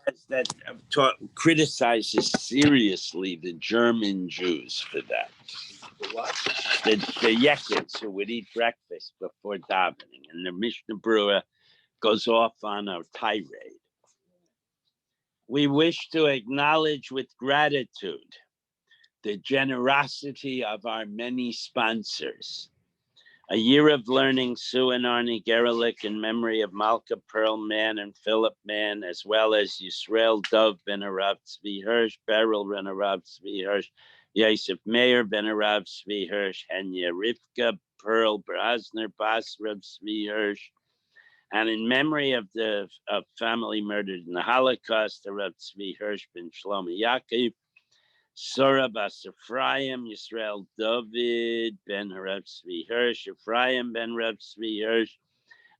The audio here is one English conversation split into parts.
says that criticizes seriously the German Jews for that. The what? The Yekkes who would eat breakfast before davening, and the Mishnah Brewer goes off on a tirade. We wish to acknowledge with gratitude the generosity of our many sponsors. A year of learning, Sue and Arnie Gerlich in memory of Malka Perlman and Philip Mann, as well as Yisrael Dov ben Arav Tzvi Hirsch, Beryl ben Arav Tzvi Hirsch, Yosef Meir ben Arav Tzvi Hirsch, Henya Rivka Pearl Brasner Bas Rav Tzvi Hirsch, and in memory of the family murdered in the Holocaust, the Rav Tzvi Hirsch ben Shlomo Yaakov, Sora Bas Ephraim, Yisrael David ben Rav Tzvi Hirsch, Ephraim ben Rav Tzvi Hirsch,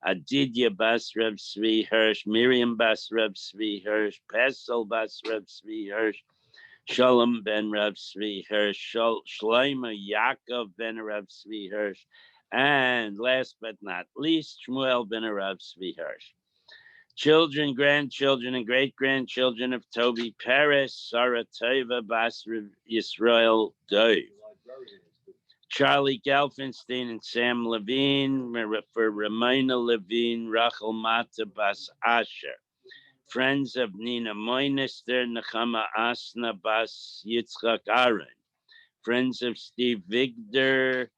Adidya Bas Rav Tzvi Hirsch, Miriam Bas Rav Tzvi Hirsch, Pesel Bas Rav Tzvi Hirsch, Shalom ben Rav Tzvi Hirsch, Shlomo Yaakov ben Rav Tzvi Hirsch, and last but not least, Shmuel ben Rav Tzvi Hirsch. Children, grandchildren, and great-grandchildren of Toby Paris, Sarah Tova, Bas Yisrael Dove, Charlie Gelfenstein and Sam Levine, for Ramona Levine, Rachel Mata Bas Asher, friends of Nina Moinister, Nechama Asna Bas Yitzchak Aaron, friends of Steve Vigder,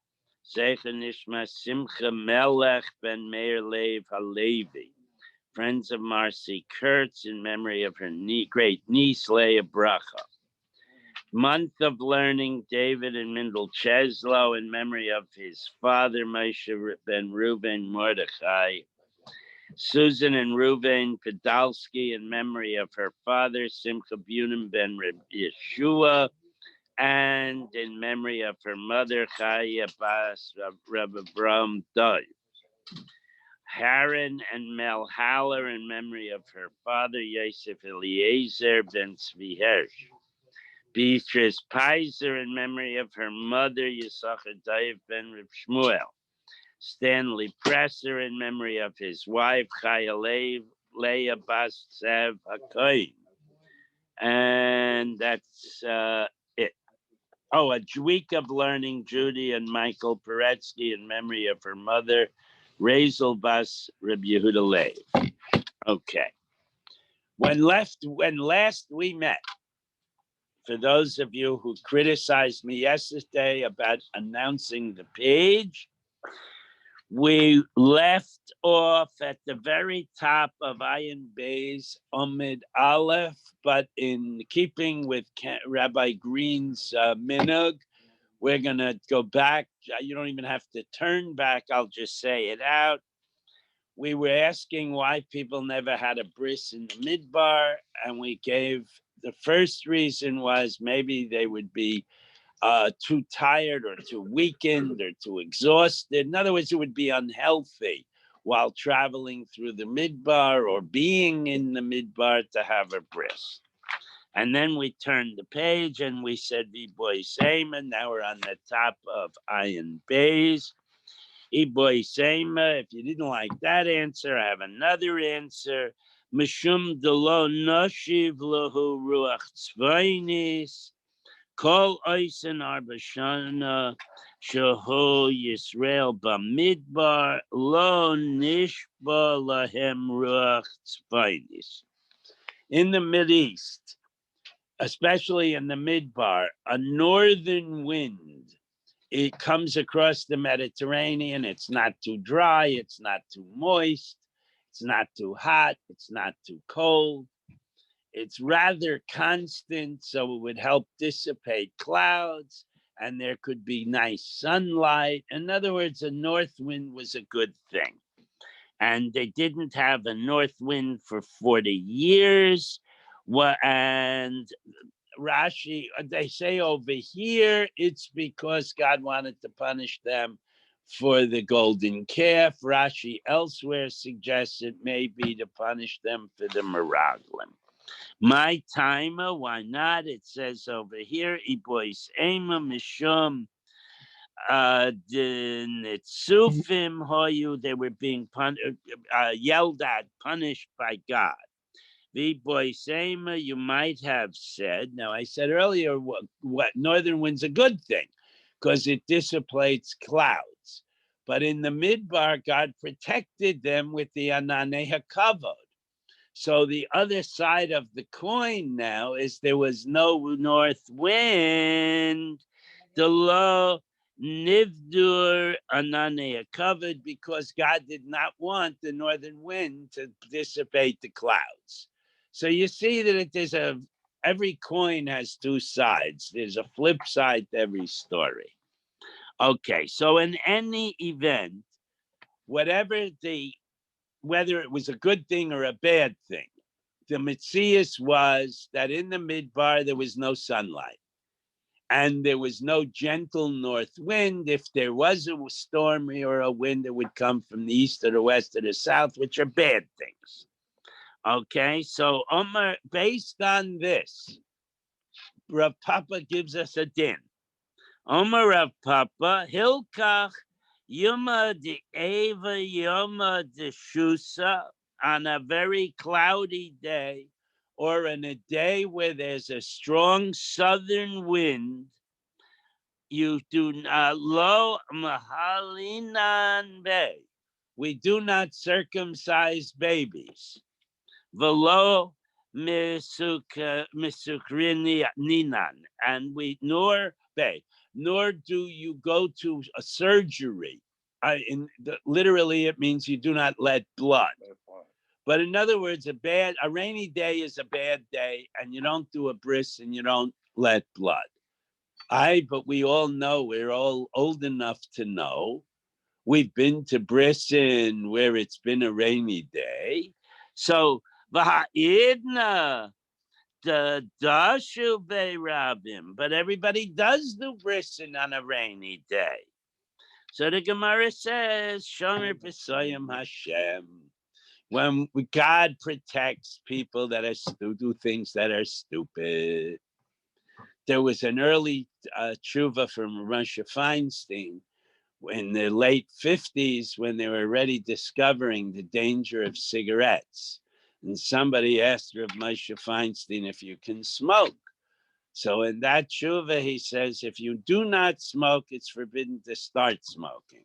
Zecha Nishma Simcha Melech Ben Meir Lev Halevi, friends of Marcy Kurtz in memory of her great niece, Leah Bracha. Month of learning, David and Mindel Cheslow in memory of his father, Moshe ben Reuven Mordechai. Susan and Reuven Podolsky in memory of her father, Simcha Bunim ben Yeshua, and in memory of her mother, Chaya Bas Reb Abram Dov. Haran and Mel Haller in memory of her father, Yosef Eliezer ben Tzvi Hirsch. Beatrice Pizer in memory of her mother, Yisachar Dave ben Reb Shmuel. Stanley Presser in memory of his wife, Chaya Leah Bas Tzev HaKoyin. And that's it. Oh, a week of learning, Judy and Michael Peretsky in memory of her mother, Razel Bas Reb Yehuda Lev. Okay. When last we met, for those of you who criticized me yesterday about announcing the page, we left off at the very top of Ayin Bey's Omid Aleph, but in keeping with Rabbi Green's minhag, we're going to go back. You don't even have to turn back. I'll just say it out. We were asking why people never had a bris in the midbar, and we gave the first reason was maybe they would be too tired or too weakened or too exhausted. In other words, it would be unhealthy while traveling through the midbar or being in the midbar to have a bris. And then we turned the page and we said, Iboy Sema. Now we're on the top of Ayin Beis. Iboy Sema. If you didn't like that answer, I have another answer. Mishum delo noshiv lahu ruach tzvainis. Kol oisen arbashana shehu Yisrael bamidbar lo nishba lahem ruach tzvainis. In the Mideast, especially in the midbar, a northern wind, it comes across the Mediterranean. It's not too dry. It's not too moist. It's not too hot. It's not too cold. It's rather constant, so it would help dissipate clouds, and there could be nice sunlight. In other words, a north wind was a good thing. And they didn't have a north wind for 40 years. And Rashi, they say over here, it's because God wanted to punish them for the golden calf. Rashi elsewhere suggests it may be to punish them for the meraglim. My timer, why not? It says over here, Ibois Ema Mishum Nitzufim Hoyu, they were being yelled at, punished by God. Viboisema, you might have said. Now, I said earlier what northern wind's a good thing because it dissipates clouds. But in the midbar, God protected them with the Anane HaKavod. So the other side of the coin now is there was no north wind. The law Nivdur Anane covered because God did not want the northern wind to dissipate the clouds. So you see that every coin has two sides. There's a flip side to every story. Okay, so in any event, whether it was a good thing or a bad thing, the Metzias was that in the midbar there was no sunlight. And there was no gentle north wind. If there was a stormy or a wind, it would come from the east or the west or the south, which are bad things. Okay, so Omar, based on this, Rav Papa gives us a din. Omar Rav Papa, Hilkach Yuma de Eva Yuma de Shusa, on a very cloudy day, or in a day where there's a strong southern wind, you do not lo mahalinan bay. We do not circumcise babies. Velo ninan, and we nor do you go to a surgery. Literally, it means you do not let blood. But in other words, a rainy day is a bad day, and you don't do a bris and you don't let blood. But we all know, we're all old enough to know. We've been to Brisson where it's been a rainy day. So, Vaha'idna, the Dashu Rabim, but everybody does do Brisson on a rainy day. So the Gemara says, Shomer B'Soyim Hashem. When God protects people that do things that are stupid. There was an early tshuva from Moshe Feinstein in the late 50s when they were already discovering the danger of cigarettes. And somebody asked Rav Moshe Feinstein if you can smoke. So in that tshuva, he says, if you do not smoke, it's forbidden to start smoking.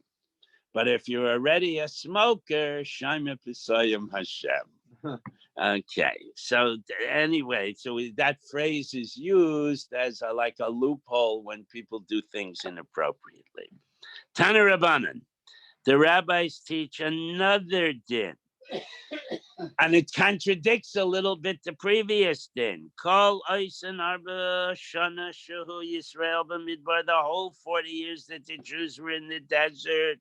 But if you're already a smoker, Shema B'Soyim Hashem. Okay, so anyway, that phrase is used as like a loophole when people do things inappropriately. Tana Rabbanan, the rabbis teach another din, and it contradicts a little bit the previous din. Kol Oisen Arba Shana Shuhu Yisrael B'Midbar, the whole 40 years that the Jews were in the desert.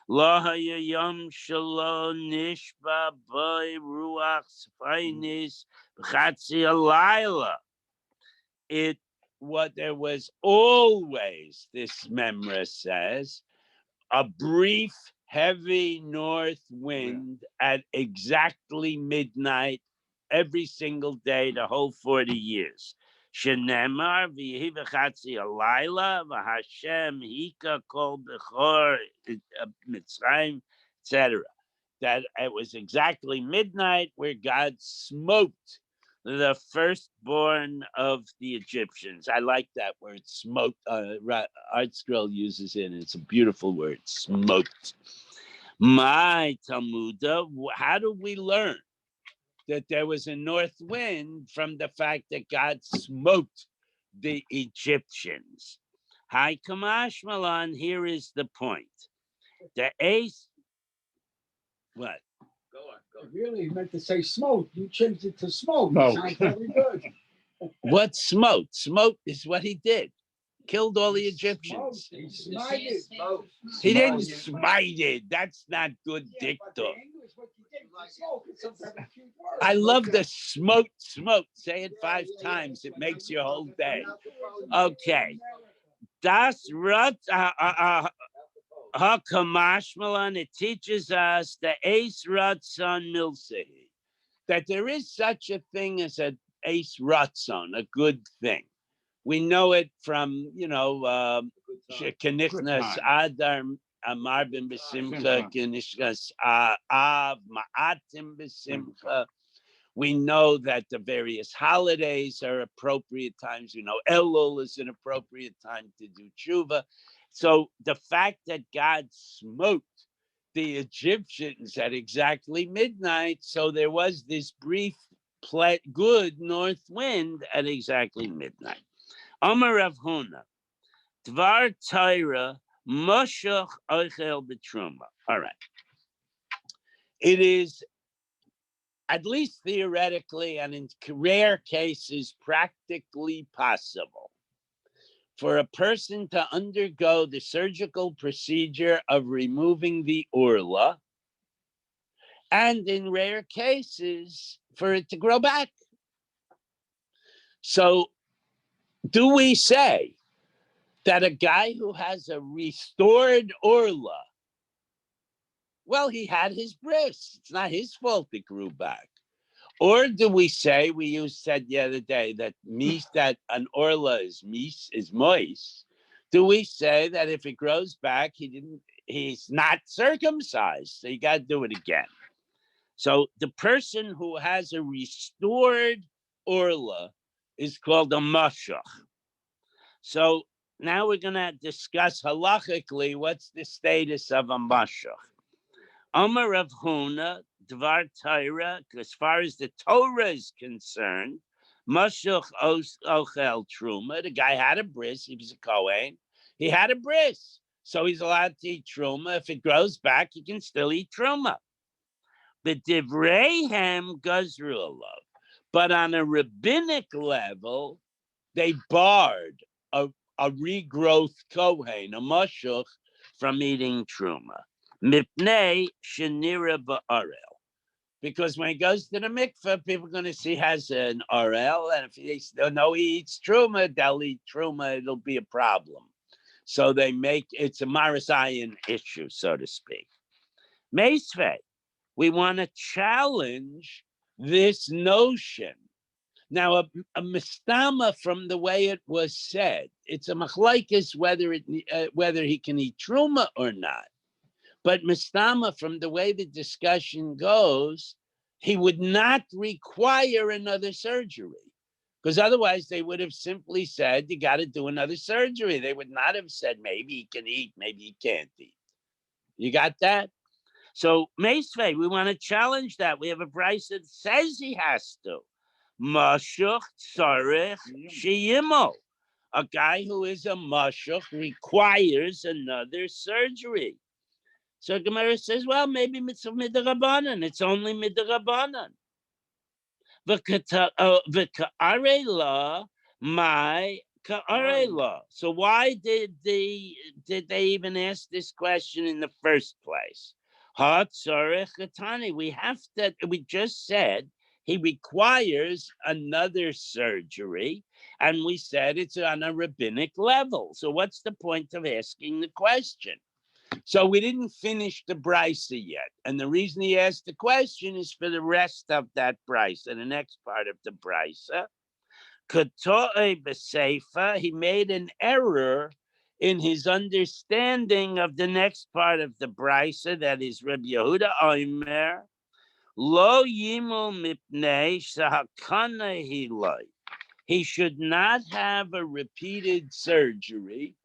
Lo hayayam shelo nishba by ruach spainis b'chatzi alayla. There was always, this memra says, a brief, heavy north wind at exactly midnight every single day, the whole 40 years. Shenemar v'yehi v'chatzi alayla v'Hashem hika kol b'chor Mitzrayim, etc. That it was exactly midnight where God smote the firstborn of the Egyptians. I like that word, smote. Art Scroll uses it, and it's a beautiful word, smote. My Talmuda, how do we learn that there was a north wind from the fact that God smote the Egyptians? Hi, Kamash Malan, here is the point. The ace, what? Go on. Really meant to say smoke. You changed it to smoke. No. Sounds very good. What smote? Smote is what he did. Killed all the Egyptians. He smited. He didn't smite it. That's not good dictum. I love the smoke. Say it 5 times. It makes your whole day. Okay. Das Rat Hakamashmalan, it teaches us the Ace Ratzon Milsehi, that there is such a thing as an Ace Ratzon, a good thing. We know it from, Kenichnas Adar Amar ben Besimcha, Kenichnas Av Ma'atim Besimcha. We know that the various holidays are appropriate times. We know Elul is an appropriate time to do tshuva. So the fact that God smote the Egyptians at exactly midnight, so there was this brief good north wind at exactly midnight. Amar Rav Huna, Dvar Torah Moshach Ochel B'Truma. All right. It is, at least theoretically and in rare cases, practically possible for a person to undergo the surgical procedure of removing the urla, and in rare cases, for it to grow back. So, do we say that a guy who has a restored urla, well, he had his bris. It's not his fault it grew back. Or do we say, said the other day that that an orla is moist? Do we say that if it grows back, he's not circumcised, so you got to do it again? So the person who has a restored orla is called a mashach. So now we're going to discuss halachically what's the status of a mashach. Amar Rav Huna, Dvar Torah, as far as the Torah is concerned, Mashach Ochel Truma, the guy had a bris, he was a Kohen, he had a bris, so he's allowed to eat Truma. If it grows back, he can still eat Truma. The Divreihem Gazru Alav, but on a rabbinic level, they barred a regrowth Kohen, a Mashach, from eating Truma. Mipnei shenira ba'arel. Because when he goes to the mikveh, people are going to see he has an RL, and if they still know he eats truma, they'll eat truma, it'll be a problem. So it's a Marasayan issue, so to speak. Meisvei, we want to challenge this notion. Now, a mistama from the way it was said, it's a machlokes whether he can eat truma or not. But mistama, from the way the discussion goes, he would not require another surgery. Because otherwise they would have simply said, you got to do another surgery. They would not have said, maybe he can eat, maybe he can't eat. You got that? So, Meisvei, we want to challenge that. We have a Bryce that says he has to. Mashuch tzarech sheyimo. A guy who is a mashuch requires another surgery. So Gemara says, well, maybe mitzvah midrabanan. It's only midrabanan. V'ka'arei la, my ka'arei la. So why did they even ask this question in the first place? We just said he requires another surgery, and we said it's on a rabbinic level. So what's the point of asking the question? So we didn't finish the brisa yet. And the reason he asked the question is for the rest of that brisa, the next part of the brisa. Katoe b'seifa, he made an error in his understanding of the next part of the brisa, that is Rabbi Yehuda Omer, lo yimul mipnei shahakana hiloi. He should not have a repeated surgery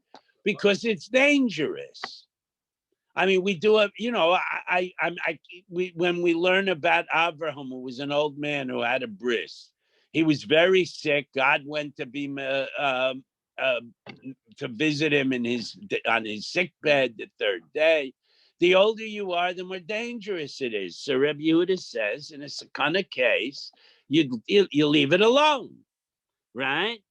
because it's dangerous. I mean, we do a, when we learn about Abraham, who was an old man who had a bris, he was very sick. God went to visit him on his sick bed the third day. The older you are, the more dangerous it is. So Rabbi Yehuda says, in a sakana case, you leave it alone, right?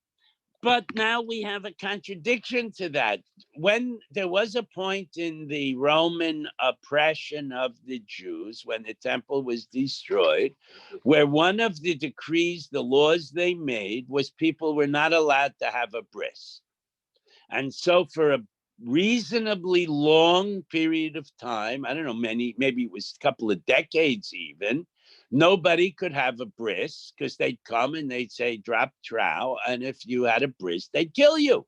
But now we have a contradiction to that. When there was a point in the Roman oppression of the Jews, when the temple was destroyed, where one of the decrees, the laws they made, was people were not allowed to have a bris. And so for a reasonably long period of time, I don't know, maybe it was a couple of decades even, nobody could have a bris because they'd come and they'd say, drop trow. And if you had a bris, they'd kill you.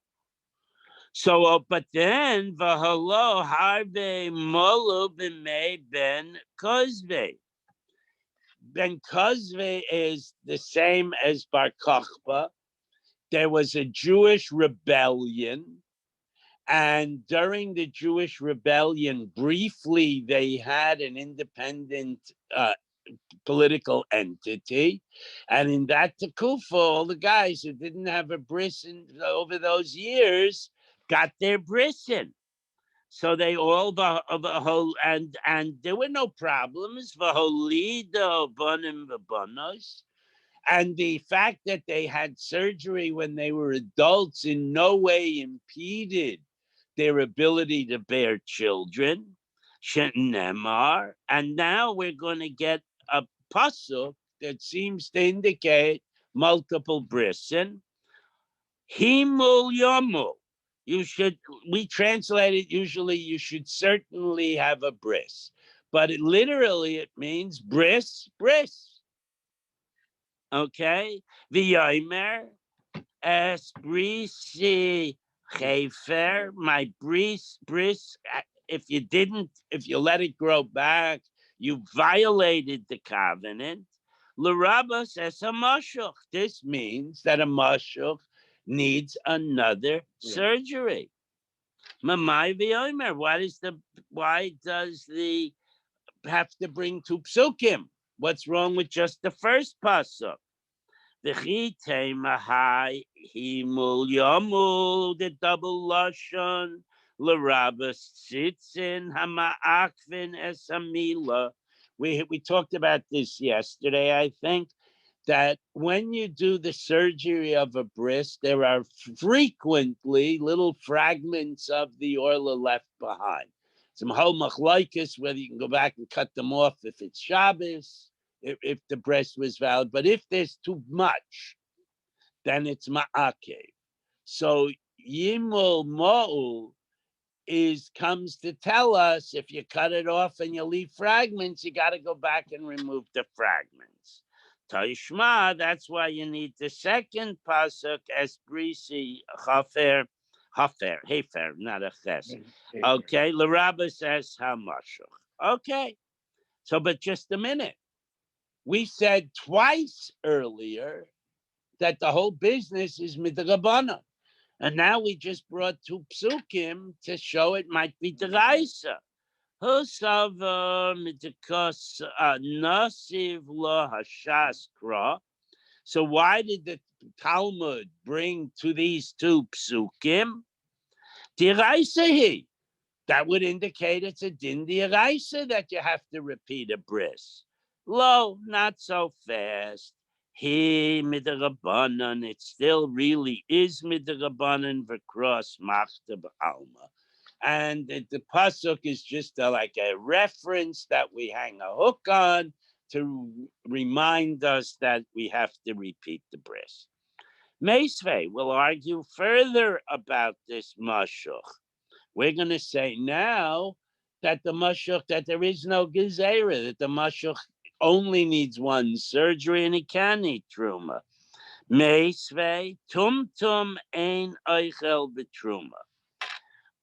So, but then, v'halo harve molu b'mei ben kozve. Ben Kozve is the same as Bar Kokhba. There was a Jewish rebellion, and during the Jewish rebellion, briefly they had an independent political entity, and in that Takufa, all the guys who didn't have a bris over those years got their bris in. So they all the whole and there were no problems. V'holida banim v'banos. And the fact that they had surgery when they were adults in no way impeded their ability to bear children. Shenemar. And now we're going to get a pasuk that seems to indicate multiple brisin. Himul yomul. You should, we translate it usually, you should certainly have a bris. But it means bris. Okay? V'yomer es brisi chefer, my bris, if you let it grow back, you violated the covenant. L'rabas es a mashuch. This means that a mashuch needs another surgery. Mamai v'yomer. Why does the have to bring two psukim? What's wrong with just the first pasuk? The chite mahai himul yamul, the double lashon l'rabas tzitzin hama'akvin esamila. We talked about this yesterday, I think, that when you do the surgery of a bris, there are frequently little fragments of the orla left behind. Some whole machlokes, whether you can go back and cut them off if it's Shabbos, if the breast was valid. But if there's too much, then it's ma'akev. So yimul ma'ul comes to tell us if you cut it off and you leave fragments, you got to go back and remove the fragments. Taishma, that's why you need the second pasuk, esbrisi hefer, not a ches. Okay, Larabba says hamashuch. Okay, so but just a minute. We said twice earlier that the whole business is midrabana. And now we just brought two psukim to show it might be deraisa. Husava mitikos nasiv lo hashas kra. So why did the Talmud bring to these two psukim? Deraisa he. That would indicate it's a din deraisa that you have to repeat a bris. Lo, not so fast. He midrabanan, it still really is midrabanan v'kros machta b'alma. And the pasuk is just like a reference that we hang a hook on to remind us that we have to repeat the bris. Meisvei will argue further about this mashuch. We're going to say now that the mashuch, that there is no gezerah, that the mashuch only needs one surgery and he can eat truma. Meisvei tumtum ein oichel b'truma.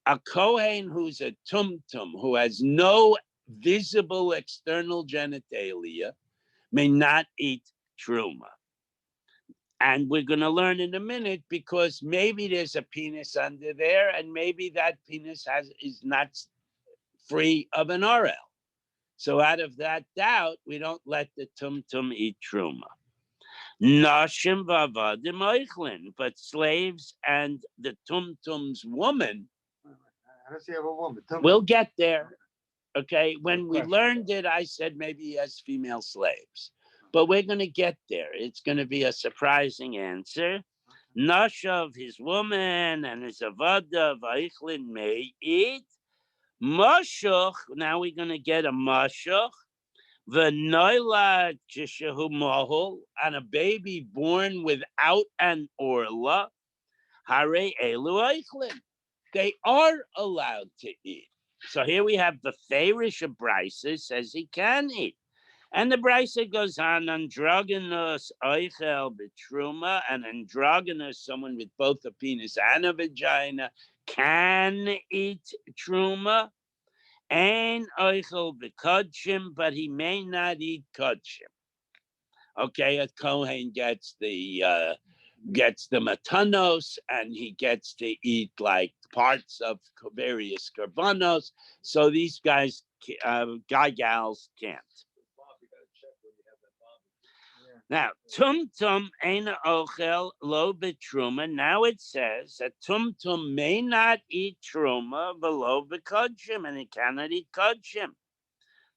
A kohen who's a tumtum, who has no visible external genitalia, may not eat truma. And we're going to learn in a minute because maybe there's a penis under there, and maybe that penis is not free of an RL. So out of that doubt, we don't let the tumtum eat truma. Nashim vavadim oichlin, but slaves and the tumtum's woman. How does he have a woman? We'll get there. Okay, when we learned it, I said maybe he has female slaves. But we're going to get there. It's going to be a surprising answer. Nashav, his woman, and his avada, vaichlin may eat. Mashuch, now we're going to get a mashuch. V'noila jishahu mahul, and a baby born without an orla. Hare elu eichlin. They are allowed to eat. So here we have the Farish of Brisa says he can eat. And the Brisa goes on, androgynous oichel betruma, and androgynous, someone with both a penis and a vagina, can eat truma. And oichel bekudshim, but he may not eat kudshim. Okay, a Kohen gets the matanos, and he gets to eat like parts of various korbanos. So these gals can't. Now, tum ain ochel lo betruma. Now it says that tum may not eat truma below bekodshim, and he cannot eat kodshim.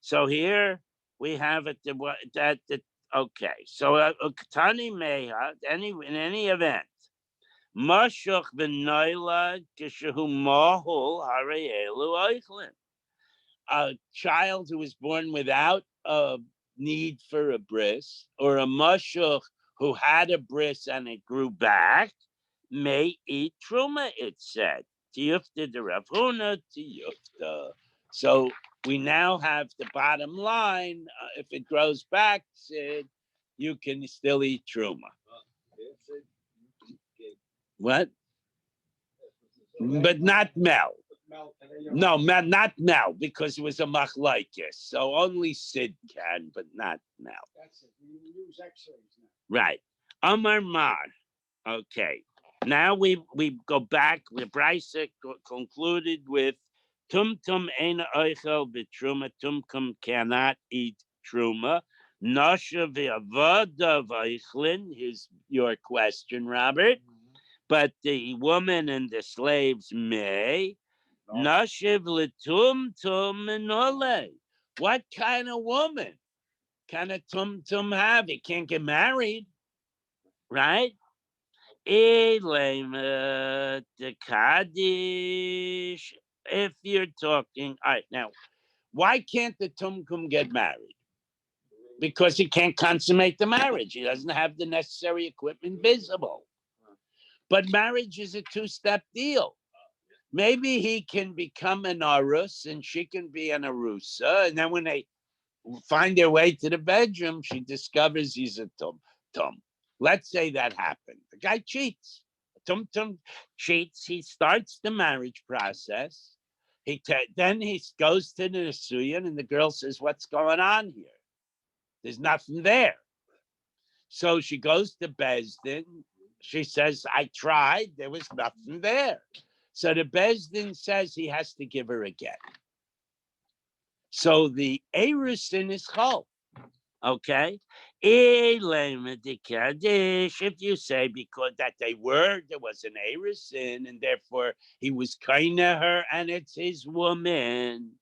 So here we have it that okay. So Tani Meha, in any event, Mashuch v'noilad kishehu mahul harayelu oichlin. A child who was born without a need for a bris, or a mashuch who had a bris and it grew back, may eat truma. It said tiyufta de Rav Huna tiyufta. So we now have the bottom line. If it grows back, Sid, you can still eat truma. What? But not Mel. No, not Mel, because it was a machlaikis. So only Sid can, but not Mel. That's it. You use X-rays now. Right. Amar Mar. Okay. Now we go back. The Brisa concluded with Tum Eina Oichel B'Truma. Tum cannot eat Truma. Nasha v'Avada v'Eichlin is your question, Robert. But the woman and the slaves may. Nashiv l'tum minole. What kind of woman can a tum have? He can't get married, right? The Kaddish. If you're talking, all right, now, why can't the tumkum get married? Because he can't consummate the marriage. He doesn't have the necessary equipment visible. But marriage is a two-step deal. Maybe he can become an arus and she can be an arusa. And then when they find their way to the bedroom, she discovers he's a tum. Let's say that happened. The guy cheats. Tum cheats. He starts the marriage process. Then he goes to the Nisuyan and the girl says, what's going on here? There's nothing there. So she goes to Bezdin. She says, I tried. There was nothing there. So the Bezdin says he has to give her a get. So the Erusin is chol. Okay? If you say because that there was an Erusin and therefore he was kind of her and it's his woman.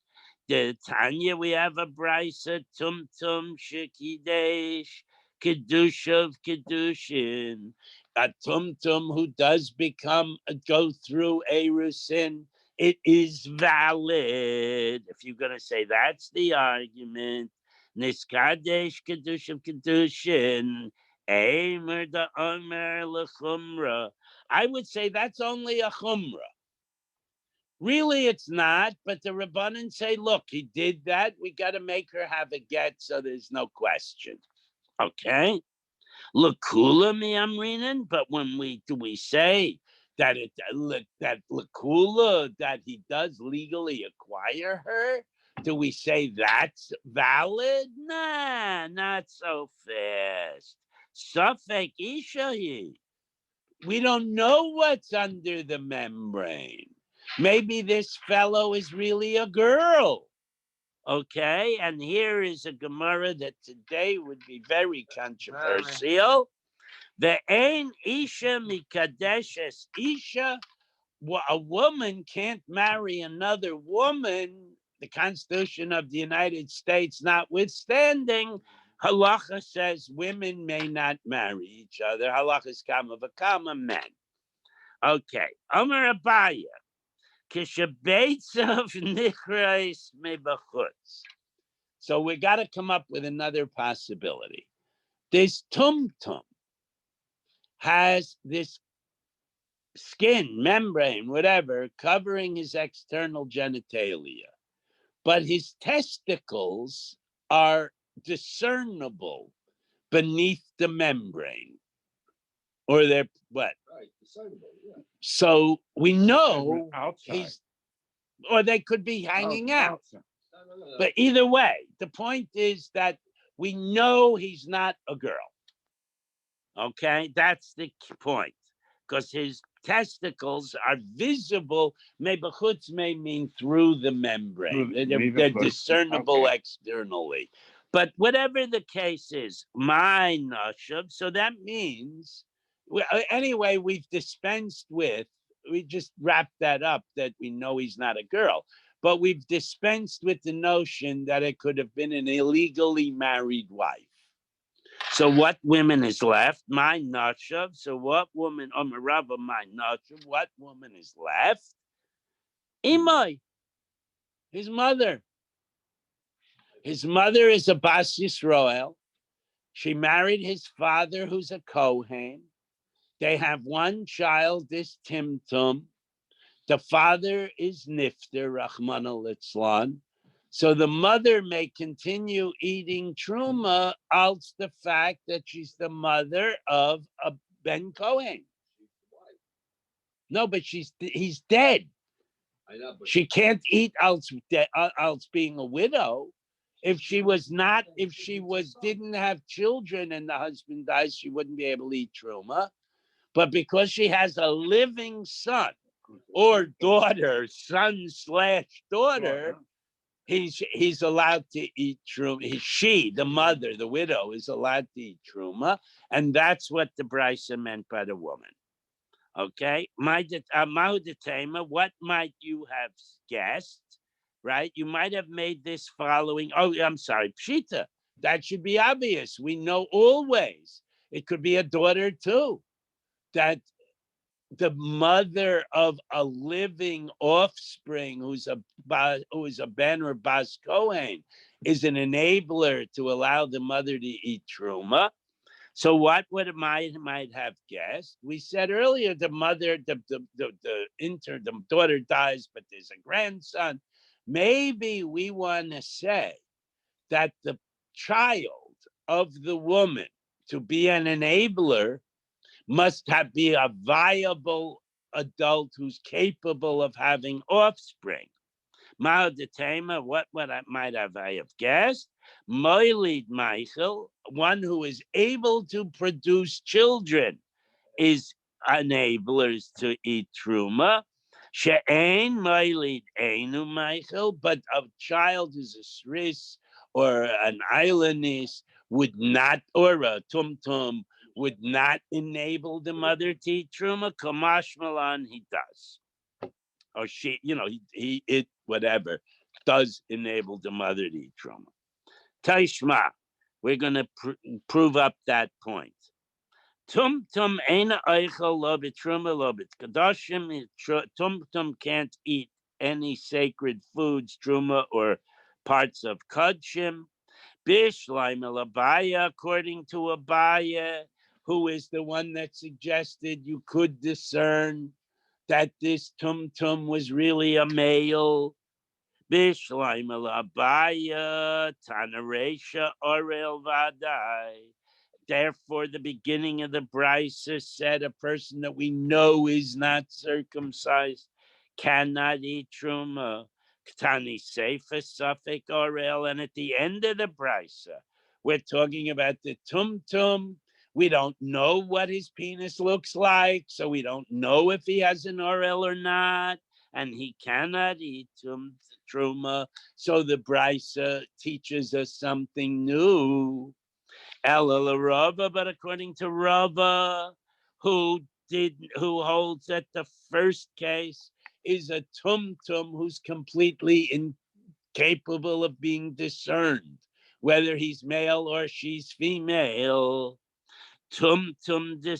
The Tanya, we have a brisa, tum shekidesh, kedusha of kedushin. A tum who does go through Erusin, it is valid. If you're going to say that's the argument, niskadesh kedusha of kedushin, emer da omer lechumra. I would say that's only a chumra. Really, it's not, but the Rabbanan say, look, he did that. We got to make her have a get, so there's no question. Okay? Lakula mi amrinan, but when we say that that lakula, that he does legally acquire her, do we say that's valid? Nah, not so fast. Safek ishahi. We don't know what's under the membrane. Maybe this fellow is really a girl. Okay, and here is a Gemara that today would be very controversial. The Ein Isha Mikadeshes Isha. A woman can't marry another woman. The Constitution of the United States notwithstanding, halacha says women may not marry each other. Halacha is kama v'kama men. Okay, Amar Abaya. So we got to come up with another possibility. This tum has this skin, membrane, whatever, covering his external genitalia, but his testicles are discernible beneath the membrane, or they're what? Right, discernible, yeah. So we know outside. or they could be hanging out. No. But either way, the point is that We know he's not a girl. Okay, that's the point. Because his testicles are visible. Mebachutz may mean through the membrane. They're discernible externally. But whatever the case is, my nashav. So that means, anyway, we've dispensed with, we just wrapped that up that we know he's not a girl. But we've dispensed with the notion that it could have been an illegally married wife. So what women is left? My nashav. So what woman, Marava, my nashav, what woman is left? Imai, his mother. His mother is a Bas Yisrael. She married his father, who's a Kohen. They have one child, this Timtum. The father is Nifter, Rahman al-Itzlan. So the mother may continue eating truma, else the fact that she's the mother of a Ben Cohen. No, but he's dead. I know, but She can't eat else being a widow. If she was not, if she didn't have children and the husband dies, she wouldn't be able to eat truma. But because she has a living son or daughter, son/daughter, he's allowed to eat truma. She, the mother, the widow, is allowed to eat truma, and that's what the Brisa meant by the woman. Okay, Mahudetema, what might you have guessed? Right, you might have made this following. Oh, I'm sorry, Pshita. That should be obvious. We know always it could be a daughter too. That the mother of a living offspring who is a Ben or Bas Kohen is an enabler to allow the mother to eat truma. So what would might have guessed? We said earlier the mother, the daughter dies, but there's a grandson. Maybe we want to say that the child of the woman to be an enabler must be a viable adult who's capable of having offspring. Ma'odetema, what might I have guessed? Moilid Michael, one who is able to produce children, is enablers to eat truma. She'ain Moilid Einu Michael, but a child who's a shris or an islandist would not, or a tumtum, would not enable the mother to eat truma. Kamash Malan, he does. Or she, it whatever, does enable the mother to eat truma. Taishma, we're going to prove up that point. Tumtum eina eichel lo b'truma lo b'tkadashim. Tumtum can't eat any sacred foods, truma, or parts of kadshim. Bishleim Abaya, according to Abaya, who is the one that suggested you could discern that this tumtum was really a male. Bishleim Abaya, Tanaresha Orel Vadai. Therefore, the beginning of the Brisa said a person that we know is not circumcised cannot eat truma. Ktani Sefer Suffolk Orel. And at the end of the Brisa, we're talking about the tumtum. We don't know what his penis looks like, so we don't know if he has an Orel or not, and he cannot eat truma. So the Brisa teaches us something new. Ella Rava, but according to Rava, who holds that the first case is a tumtum who's completely incapable of being discerned, whether he's male or she's female. Tumtum de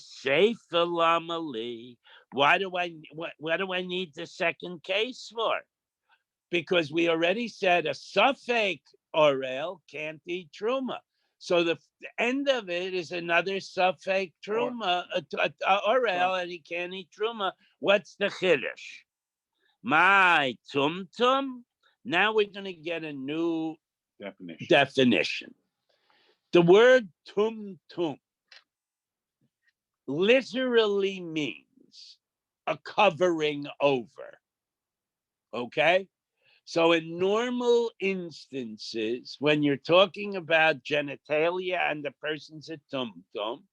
lamali. What do I need the second case for? Because we already said a suffix orel can't eat truma. So the end of it is another suffix truma, orel, and he can't eat truma. What's the chiddush? My tumtum. Now we're going to get a new definition. The word tumtum literally means a covering over. Okay? So in normal instances, when you're talking about genitalia and the person's a tumtum,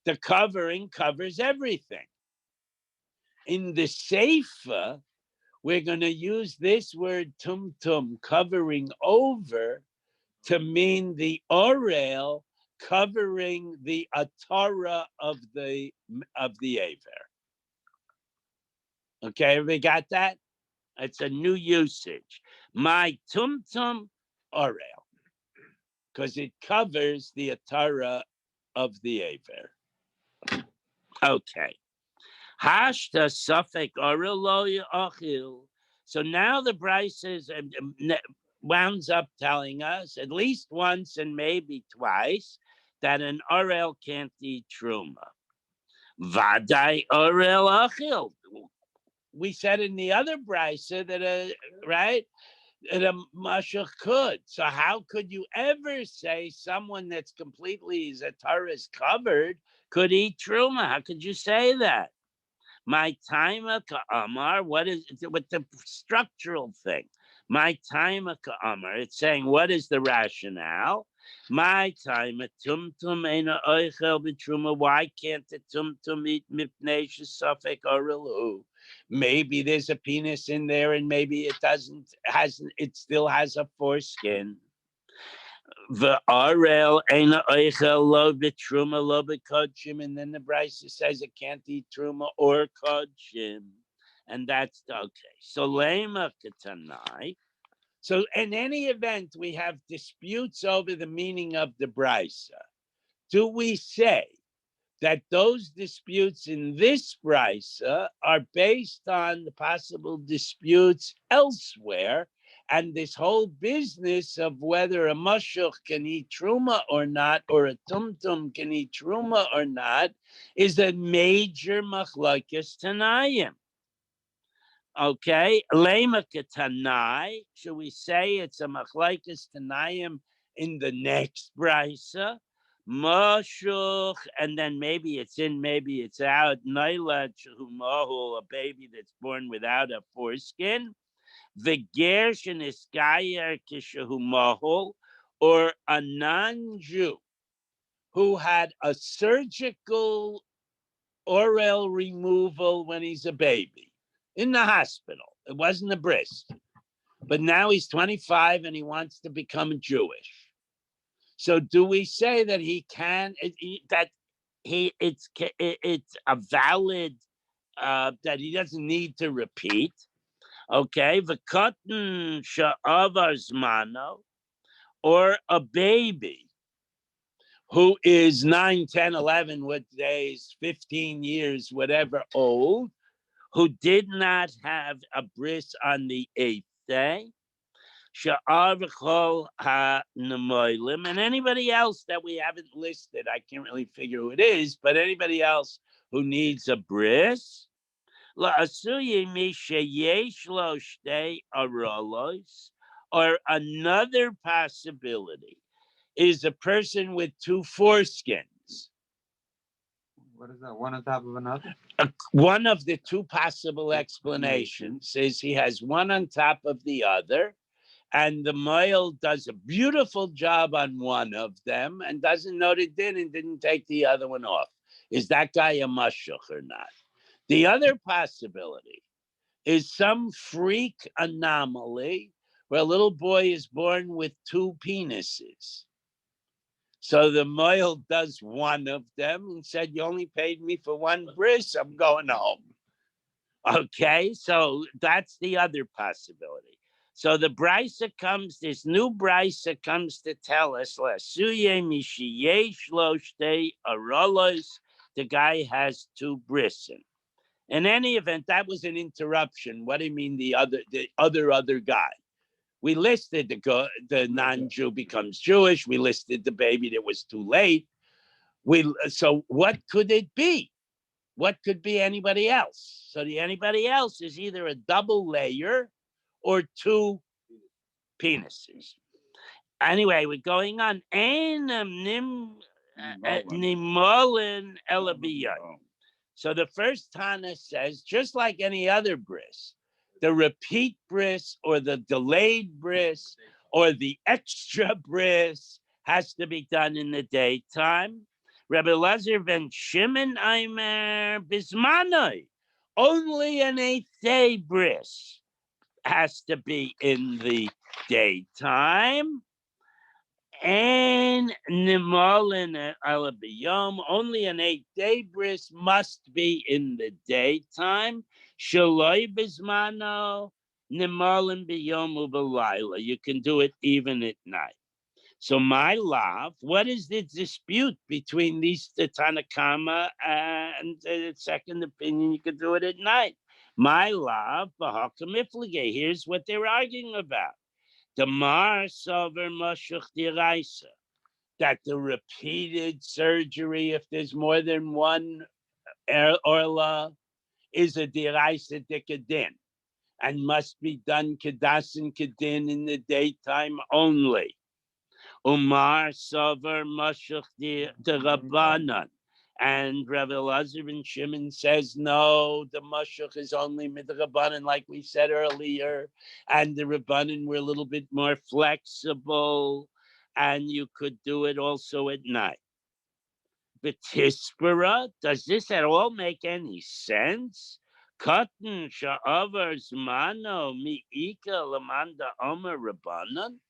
the covering covers everything. In the Seifa, we're going to use this word tumtum, covering over, to mean the orel covering the atara of the aver. Okay, we got that? It's a new usage. My tumtum orel, because it covers the atara of the aver. Okay. Hashta suffix orel lo achil. So now the Bryce wounds up telling us at least once and maybe twice that an orel can't eat truma. Vadai orel achil. We said in the other brisa that right, that a mashach could. So how could you ever say someone that's completely zatar is covered could eat truma? How could you say that? My time Amar, what is it with the structural thing? My time Amar, it's saying what is the rationale? My time tumtum ena oichel b'truma. Why can't the tumtum eat mipnei shesafek orilu? Maybe there's a penis in there, and maybe it doesn't. Hasn't. It still has a foreskin. The Arel Aina Eichel Lo Truma Lo Kodshim, and then the Brisa says it can't eat Truma or Kodshim. And that's okay. So Lema Ketanai. So in any event, we have disputes over the meaning of the Brisa. Do we say that those disputes in this brisa are based on the possible disputes elsewhere, and this whole business of whether a mashuk can eat truma or not, or a tumtum can eat truma or not, is a major machlokes tanayim. Okay, lema ketanai. Should we say it's a machlokes tanayim in the next brisa? Mashuch, and then maybe it's in, maybe it's out. Naila Chumahu, a baby that's born without a foreskin. Vigershin Iskayer Kishahumahu, or a non-Jew who had a surgical oral removal when he's a baby in the hospital. It wasn't a bris, but now he's 25 and he wants to become Jewish. So do we say that he can, that it's a valid, that he doesn't need to repeat? Okay, v'katan sha'avar zmano, or a baby who is 9, 10, 11, what days, 15 years, whatever old, who did not have a bris on the 8th day. And anybody else that we haven't listed, I can't really figure who it is, but anybody else who needs a bris, or another possibility is a person with two foreskins. What is that? One on top of another? One of the two possible explanations is he has one on top of the other, and the male does a beautiful job on one of them and doesn't note it in and didn't take the other one off. Is that guy a mashuk or not? The other possibility is some freak anomaly where a little boy is born with two penises. So the male does one of them and said, you only paid me for one bris, I'm going home. Okay, so that's the other possibility. So the brisa comes, this new brisa comes to tell us, the guy has two brisin. In any event, that was an interruption. What do you mean the other guy? We listed the non-Jew becomes Jewish. We listed the baby that was too late. So what could it be? What could be anybody else? So the anybody else is either a double layer or two penises. Anyway, we're going on. So the first Tana says, just like any other bris, the repeat bris or the delayed bris or the extra bris has to be done in the daytime. Rabbi Lazar ben Shimon Aimer Bismanoi. Only an 8th day bris has to be in the daytime. And Nimalin Alabiyom, only an 8th day bris must be in the daytime. Shaloi Bismano, Nimalin Biyom Ubalayla. You can do it even at night. So my love, what is the dispute between these the Tanakama and the second opinion? You could do it at night. My love, here's what they're arguing about. The Mar Sover Moshuch Diraisa, that the repeated surgery, if there's more than one orla, is a Diraisa Dikadin and must be done Kedasin Kedin in the daytime only. Umar Sover Moshuch the Rabbanan. And Rabbi Lazar ben Shimon says, no, the Moshuch is only midrabanan, like we said earlier. And the Rabbanan were a little bit more flexible. And you could do it also at night. Betispera, does this at all make any sense? Katan sha'avar zmano mi'ika lamanda omer Rabbanan.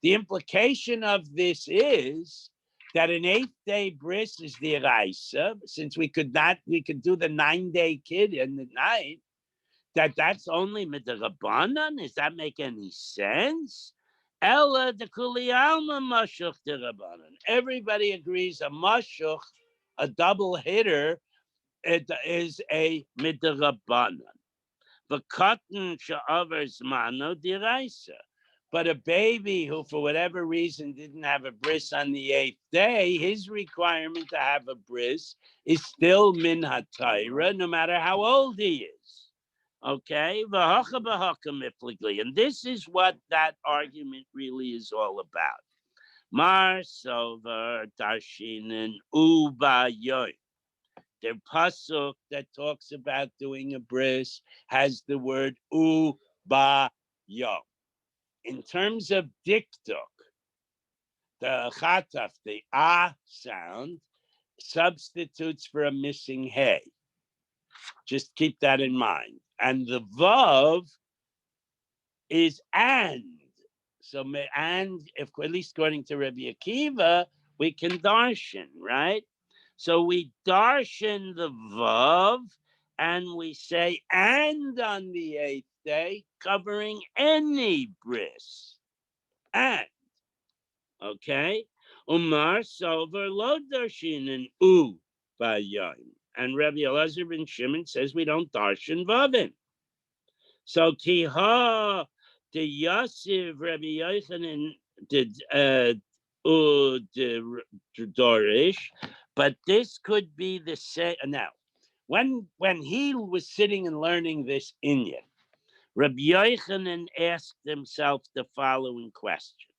The implication of this is that an 8th day bris is the Raisa, since we could do the 9-day kid in the night, that's only midrabanan. Does that make any sense? Ella de kuli alma mashuch derabanan. Everybody agrees a mashuch, a double hitter, it is a midrabanan. The cotton sha'avers mano diraisa. But a baby who, for whatever reason, didn't have a bris on the 8th day, his requirement to have a bris is still min hatayra, no matter how old he is. Okay? And this is what that argument really is all about. Mar sover darshinin ubayoy. The pasuk that talks about doing a bris has the word ubayo. In terms of diktuk, the chataf, the sound, substitutes for a missing hey. Just keep that in mind. And the vav is and. So, and if at least according to Rabbi Akiva, we can darshan, right? So we darshan the vav, and we say and on the 8th day, covering any bris. And, okay? Umar sover lo darshin and bayan. And Rabbi Elazar ben Shimon says we don't darshan vavin. So kiha the Yasiv Rabbi Yochanan did Dorish, but this could be the same. Now, when he was sitting and learning this Inyan, Rabbi Yochanan asked himself the following question: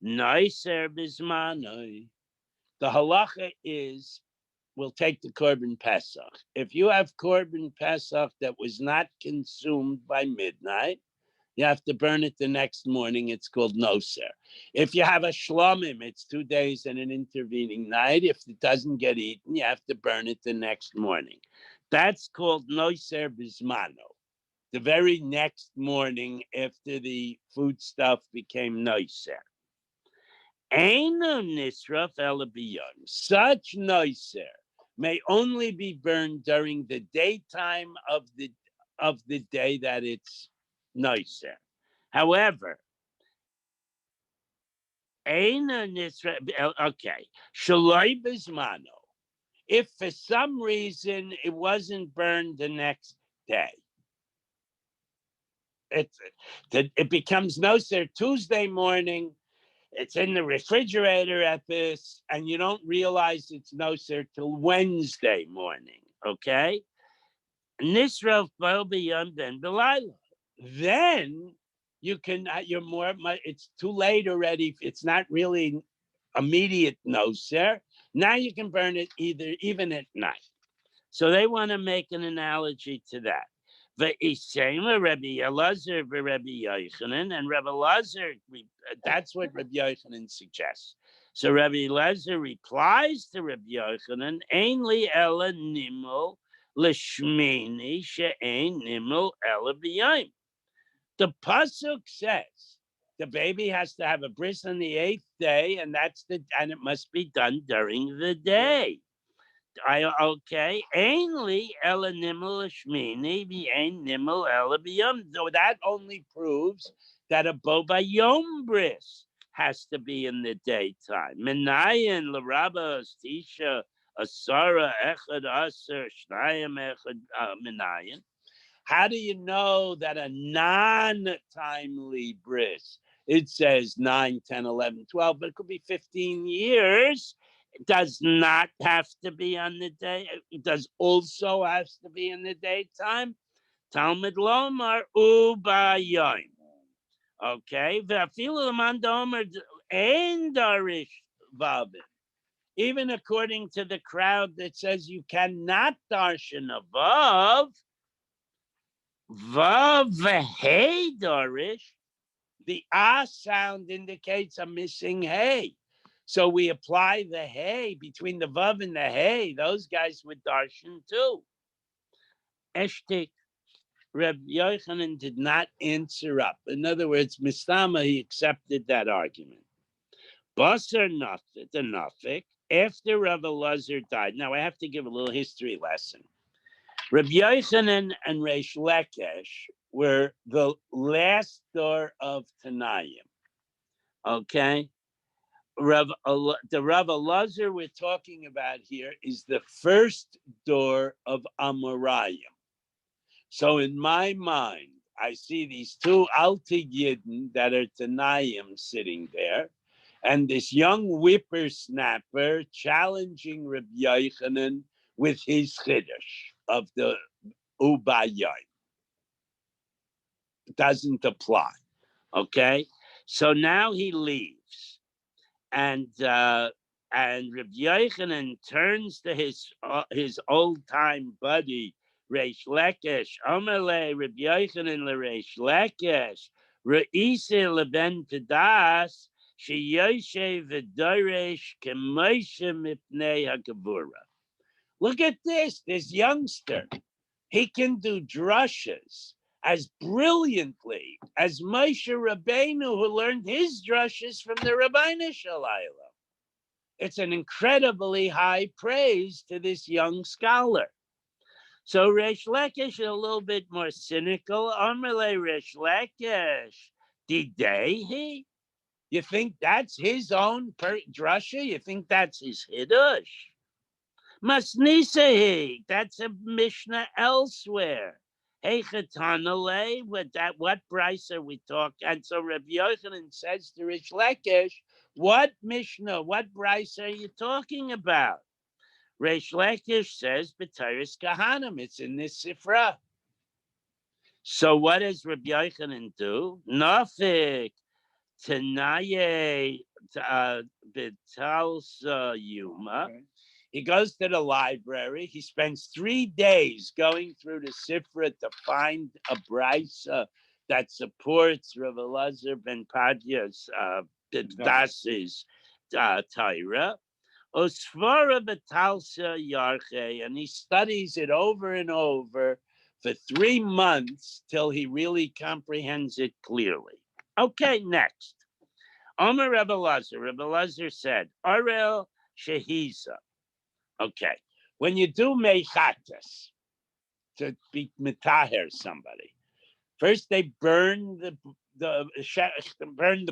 Noiser bismanoi. The halacha is, we'll take the Korban Pesach. If you have Korban Pesach that was not consumed by midnight, you have to burn it the next morning. It's called noser. If you have a shlomim, it's 2 days and an intervening night. If it doesn't get eaten, you have to burn it the next morning. That's called noser bismano. The very next morning after the food stuff became noser. Eino nisraf elabiyom. Such noser may only be burned during the daytime of the day that it's noser. However, okay, shaloi bismano. If for some reason it wasn't burned the next day, it becomes noser Tuesday morning. It's in the refrigerator at this, and you don't realize it's noser till Wednesday morning. Okay, nisraf b'yom ben b'layla. Then you can, it's too late already. It's not really immediate noser. Now you can burn it even at night. So they want to make an analogy to that. Ve'isema Rabbi Elazar v'Rabbi Yochanan, and Rabbi Elazar, that's what Rabbi Yochanan suggests. So Rabbi Elazar replies to Rabbi Yochanan, Ein li ela nimel l'shmini she'ein nimel ela b'yayim. The pasuk says the baby has to have a bris on the 8th day, and it must be done during the day. Okay. Ainly ela nimel shmini v'ain nimel ela b'yom. So that only proves that a boba yom bris has to be in the daytime. Menayin l'rabba tisha asara echad aser shnayim echad menayin. How do you know that a non-timely bris, it says 9, 10, 11, 12, but it could be 15 years. It does not have to be on the day. It does also has to be in the daytime. Talmud Lomar ubayim. Okay. V'afilu l'man domer ein darish vavim. Even according to the crowd that says you cannot darshan above, Vav hey dorish, the ah sound indicates a missing hey. So we apply the hey between the vav and the hey. Those guys would darshan too. Eshtik, Reb Yochanan did not answer up. In other words, Mistama, he accepted that argument. Basar Nafik, the Nafik, after Rav Elazar died. Now I have to give a little history lesson. Rabbi Yochanan and Reish Lakish were the last door of Tanayim. Okay? The Rav Elazar we're talking about here is the first door of Amoraim. So in my mind, I see these two Alti Yidden that are Tanayim sitting there, and this young whippersnapper challenging Rabbi Yochanan with his chiddush of the Ubayai. Doesn't apply. Okay, so now he leaves, and Rabbi Yochanan turns to his old time buddy Reish Lakish. Amalei Rabbi Yochanan leReish Lakish Reise leben Pedas sheyoshe v'doresh k'moshe mipnei hakavura. Look at this youngster. He can do drushes as brilliantly as Moshe Rabbeinu, who learned his drushes from the Rabbeinu Shalayla. It's an incredibly high praise to this young scholar. So Reish Lakish is a little bit more cynical. Amalei Reish Lakish, Didehi? You think that's his own drusha? You think that's his hiddush? Masnisahi, that's a Mishnah elsewhere. Hey Chatanale, what Bryce are we talking? And so Rabbi Yochanan says to Reish Lakish, what Mishnah, what Bryce are you talking about? Reish Lakish says B'Teiris Kahanim, it's in this Sifra. So what does Rabbi Yochanan do? Nafik, Tanaye, B'Talsa Yuma. Okay. He goes to the library. He spends 3 days going through the Sifra to find a brisa that supports Rav Elazar ben Padya's Das's Taira. Osvara betalsa yarche, and he studies it over and over for 3 months till he really comprehends it clearly. Okay, next. Omer Rav Elazar said, Arel Shehiza. Okay, when you do mechatas to be mitaher somebody, first they burn the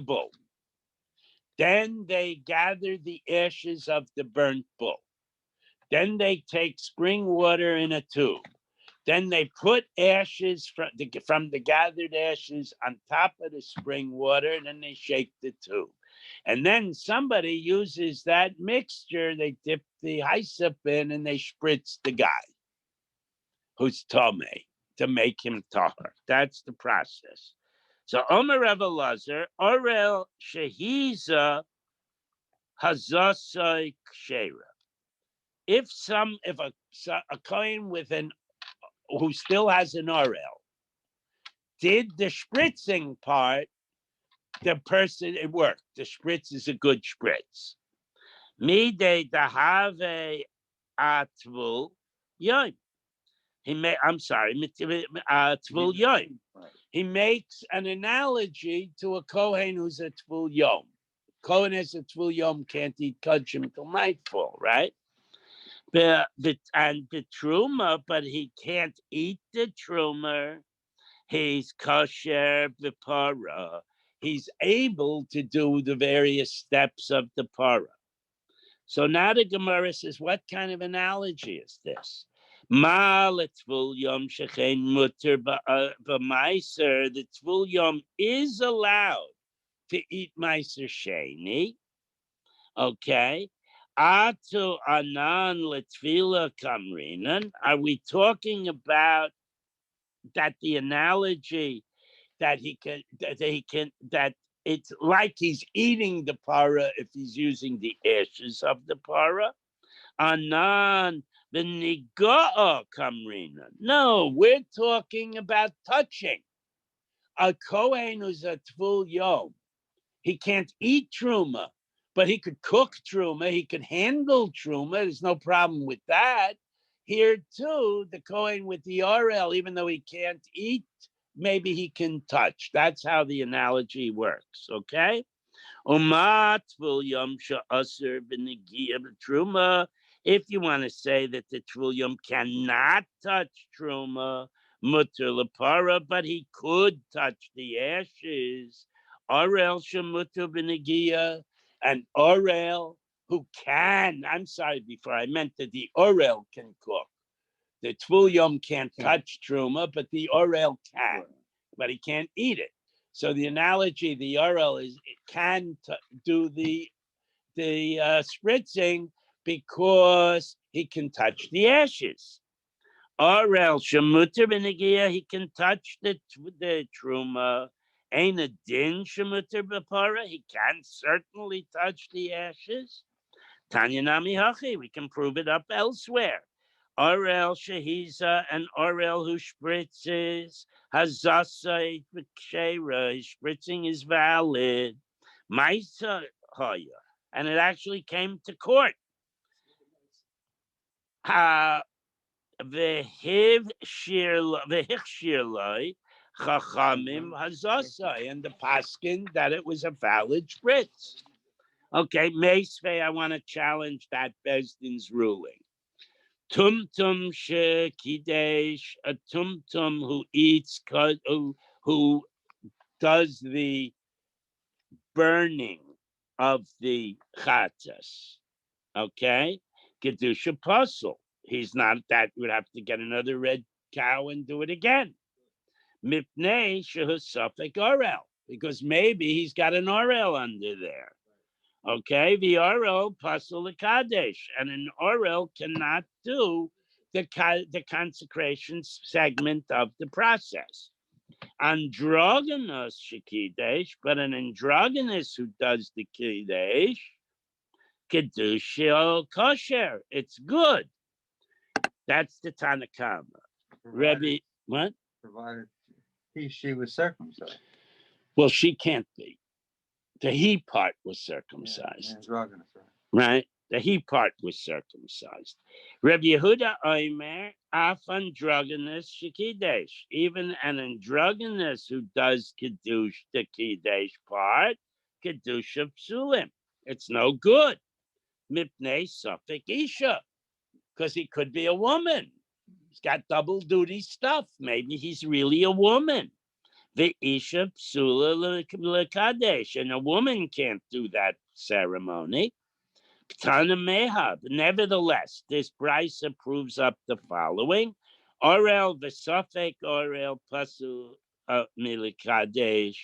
bull. Then they gather the ashes of the burnt bull. Then they take spring water in a tube. Then they put ashes from the gathered ashes on top of the spring water, and then they shake the tube. And then somebody uses that mixture, they dip the hyssop in, and they spritz the guy who's Tomei to make him tahor. That's the process. So Omer Rav Elazar, Orel Shehiza Hazasai Kshera. If a coin with an who still has an RL, did the spritzing part, the person, it worked. The spritz is a good spritz. Midei dahave atvul yoim. I'm sorry, tvul yoim. He makes an analogy to a Kohen who's a tvul yom. Kohen is a tvul yom, can't eat kudshim till nightfall, right? And the truma, but he can't eat the truma. He's kosher v'para. He's able to do the various steps of the para. So now the Gemara says, what kind of analogy is this? Ma letvul yom shechein mutter b'maiser. The tvul yom is allowed to eat meiser sheni. Okay. Atu anan letvila kamrinan. Are we talking about that the analogy that it's like he's eating the para if he's using the ashes of the para? Anan the niga'a kamrina. No, we're talking about touching. A Kohen who's a tvul yom, he can't eat truma, but he could cook truma. He could handle truma. There's no problem with that. Here too, the Kohen with the RL, even though he can't eat, maybe he can touch. That's how the analogy works. Okay. If you want to say that the tvul yom cannot touch truma, mutter lepara, but he could touch the ashes, orel shemutter b'negia, an orel who can. I'm sorry, before I meant that the orel can cook. The tvul yom can't touch truma, but the orel can, but he can't eat it. So the analogy, the orel is it can do the spritzing because he can touch the ashes. Orel shemuter b'negia, he can touch the truma. Ain't a din shemuter b'para, he can certainly touch the ashes. Tanya nami hachi, we can prove it up elsewhere. Orel shehiza, and orel who spritzes, hazasa b'kshera, his spritzing is valid. Maisa haya, and it actually came to court. V'hiv shirlai chachamim hazasa, and the paskin that it was a valid spritz. Okay, Meisvei, I want to challenge that Bezdin's ruling. Tumtum shekidesh, a tumtum who eats, who does the burning of the chatas. Okay, kedusha puzzle. He's not that. Would have to get another red cow and do it again. Mipnei shehusafek orel, because maybe he's got an orel under there. Okay, the orel pasul kadesh, and an orel cannot do the consecration segment of the process. Androgynous shekidesh, but an androgynous who does the kiddush, kedusha kosher, it's good. That's the Tanakama. Rebbe, what? Provided she was circumcised. Well, she can't be. The he part was circumcised. Androgynous, right? The he part was circumcised. Rabbi Yehuda Omer, af androgynous shekidesh. Even an androgynous who does kiddush, the kiddush part, kiddush of psulim. It's no good. Mipnei safek isha, because he could be a woman. He's got double duty stuff. Maybe he's really a woman. The isha psula lekadesh, and a woman can't do that ceremony. Tana mehab. Nevertheless, this brisa proves up the following: Orel v'safek orel pasul milikadesh.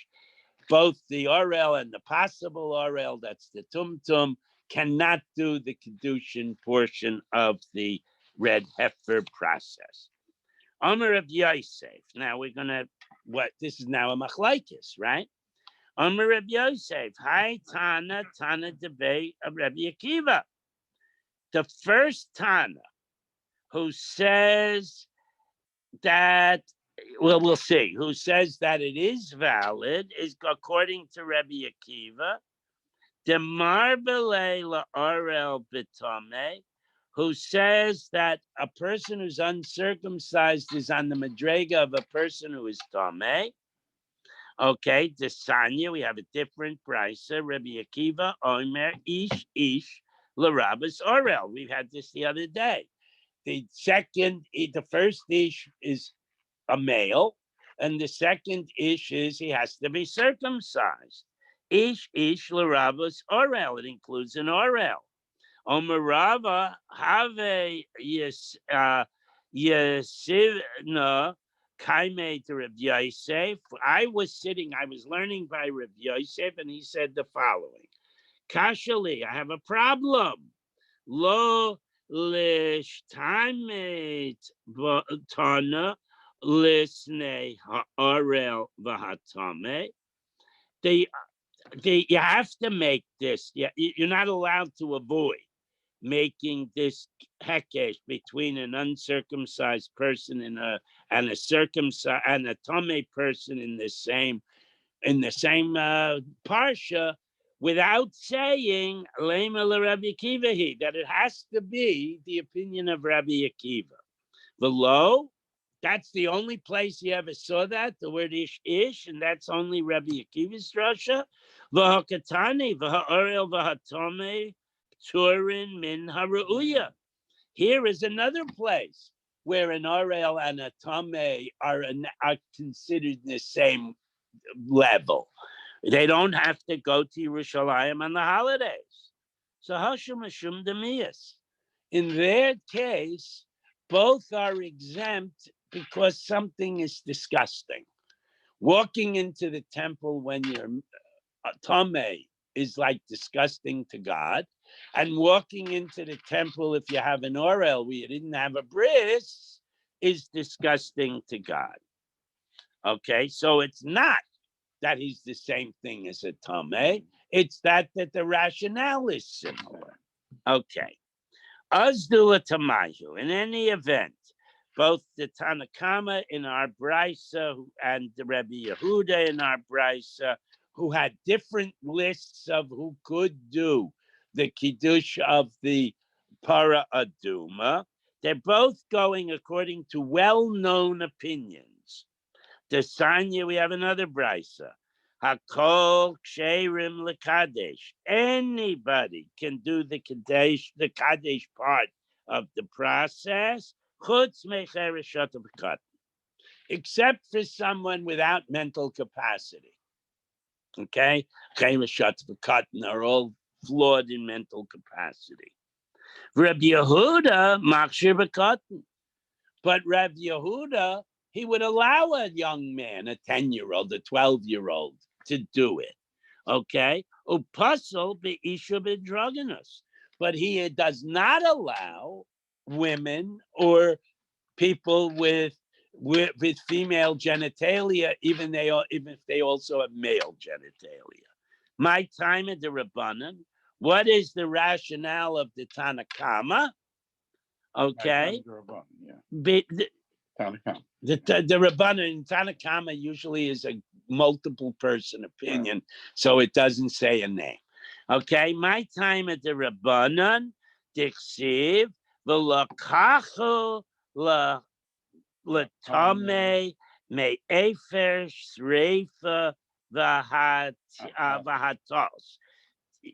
Both the orel and the possible orel, that's the tumtum, cannot do the kedushin portion of the red heifer process. Omer of Yosef. Now we're gonna this is now a machlaikis, right? Omer of Yosef. Hi Tana debate of Rabbi Akiva. The first Tana who says that, well, we'll see. Who says that it is valid is according to Rabbi Akiva, the Marbele La'arel B'Tameh, who says that a person who's uncircumcised is on the madrega of a person who is Tameh. Okay, the Sanya, we have a different brisa. Rabbi Akiva, Omer, Ish, Larabas, Orel. We've had this the other day. The first Ish is a male, and the second Ish is he has to be circumcised. Ish, Larabas, Orel. It includes an Orel. Omerava have yesivna kaime to Rav Yosef. I was learning by Rav Yosef, and he said the following: Kashali, I have a problem. Lo lishtamet tana lisnei ha'arel v'hatame. You have to make this. You're not allowed to avoid making this hekesh between an uncircumcised person and a circumcised and a tame person in the same parsha, without saying lema Rabbi Akiva, that it has to be the opinion of Rabbi Akiva. Below, that's the only place you ever saw that, the word ish, and that's only Rabbi Akiva's drasha. V'hakatani v'ha'orel v'hatome turin min hara'uya. Here is another place where an orel and a tame are considered the same level. They don't have to go to Yerushalayim on the holidays. So Hashum Hashum Demiyas. In their case, both are exempt because something is disgusting. Walking into the temple when you're Tomei is like disgusting to God. And walking into the temple if you have an Orel where you didn't have a bris is disgusting to God. Okay, so it's not that he's the same thing as a Tomei. It's that the rationale is similar. Okay. Azdula Tamayu. In any event, both the Tanakama in our brisa and the Rebbe Yehuda in our brisa, who had different lists of who could do the kiddush of the para aduma, they're both going according to well-known opinions. The Sanya, we have another brisa. Hakol ksherim lekadesh. Anybody can do the kadesh part of the process, chutz mechereshat b'katan, except for someone without mental capacity. Okay, chereshat b'katan are all flawed in mental capacity. Rabbi Yehuda machshir b'katan, but Rabbi Yehuda, he would allow a young man, a 10-year-old, a 12-year-old, to do it. Okay? Upasul be'isha b'dragonus. But he does not allow women or people with female genitalia, even if they also have male genitalia. My time at the Rabbanan, what is the rationale of the Tanakama? Okay. The Rabbanan in Tanakama usually is a multiple person opinion, so it doesn't say a name. Okay, my time at the Rabbanan, Dixiv, V'lakachu L'tame Me Efer Shreifa V'hatos.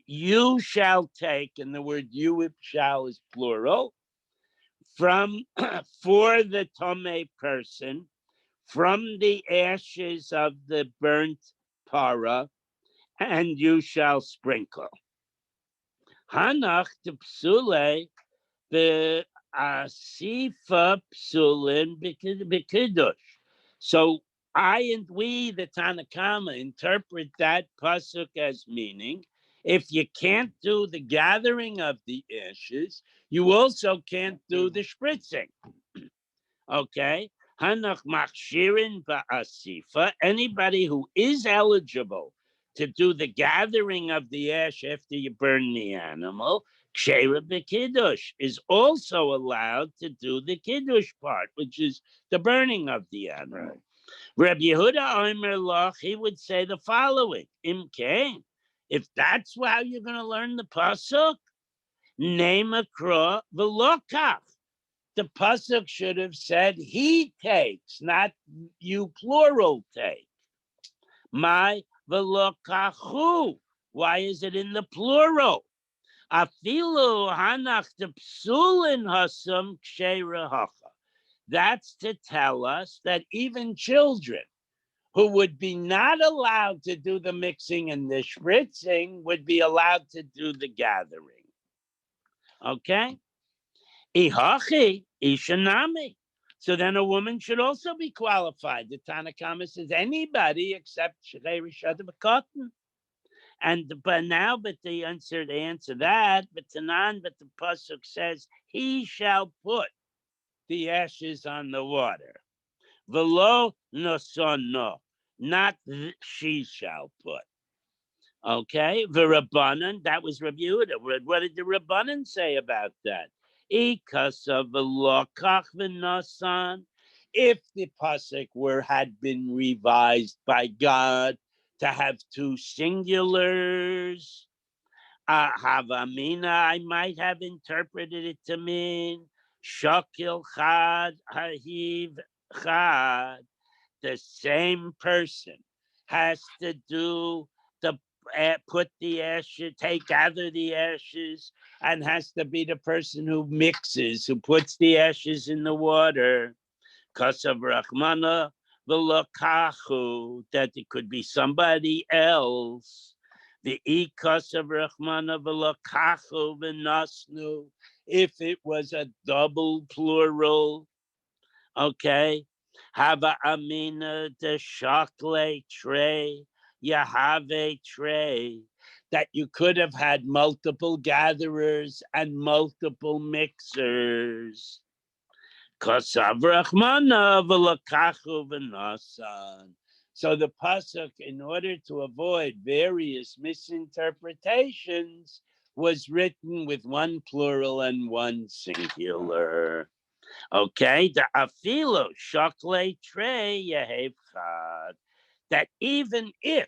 You shall take, and the word you shall is plural, from for the Tome person, from the ashes of the burnt para, and you shall sprinkle. Hanach the psule, the asifa psulin b'kiddush. So I and we, the Tanakama, interpret that pasuk as meaning, if you can't do the gathering of the ashes, you also can't do the spritzing. Okay? Hanach machshirin ba'asifa. Anybody who is eligible to do the gathering of the ash after you burn the animal, Sheira b'kiddush is also allowed to do the kiddush part, which is the burning of the animal. Rabbi Yehuda Omer Loch, he would say the following: Im kain, if that's how you're going to learn the pasuk, name a kra v'lokach. The pasuk should have said he takes, not you plural take. My v'lokachu. Why is it in the plural? Afilu hanach de psulin hasam ksheira hacha. That's to tell us that even children who would be not allowed to do the mixing and the spritzing would be allowed to do the gathering. Okay? Ihachi, ishanami. So then a woman should also be qualified. The Tanakhama says anybody except Shrei Rishad B'Katan. And but the answer that, but the pasuk says he shall put the ashes on the water. Velo no son no, not she shall put. Okay, the Rabbanan, that was Rabbi Yehuda. What did the Rabbanan say about that? Ikasa v'lokach v'nasan. If the pasuk had been revised by God to have two singulars, Havamina, I might have interpreted it to mean Shakil Chad Hahiv Chad. The same person has to do the put the ashes, gather the ashes, and has to be the person who mixes, who puts the ashes in the water. Kasav Rachmana v'lakachu, that it could be somebody else. The Kasav Rachmana v'lakachu v'nasnu, if it was a double plural. Okay. Hava amina de shakle tray, Yahave tray, that you could have had multiple gatherers and multiple mixers. Kosav Rachmana v'lakachu v'nasan. So the pasuk, in order to avoid various misinterpretations, was written with one plural and one singular. Okay, the afilo shakle trey yehev chad, that even if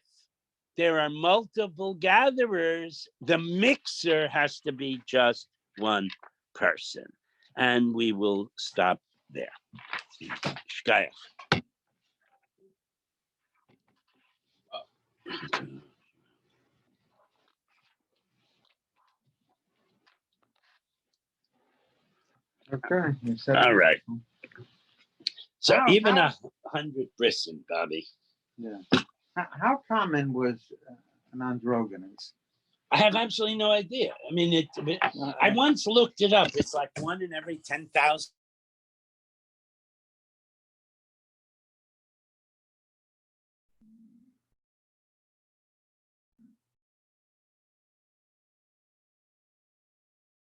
there are multiple gatherers, the mixer has to be just one person. And we will stop there. Shkaya. Okay. You said All right. So How- even how- 100 brisson, Bobby. Yeah. How common was an androgynous? I have absolutely no idea. I mean, I once looked it up. It's like 1 in every 10,000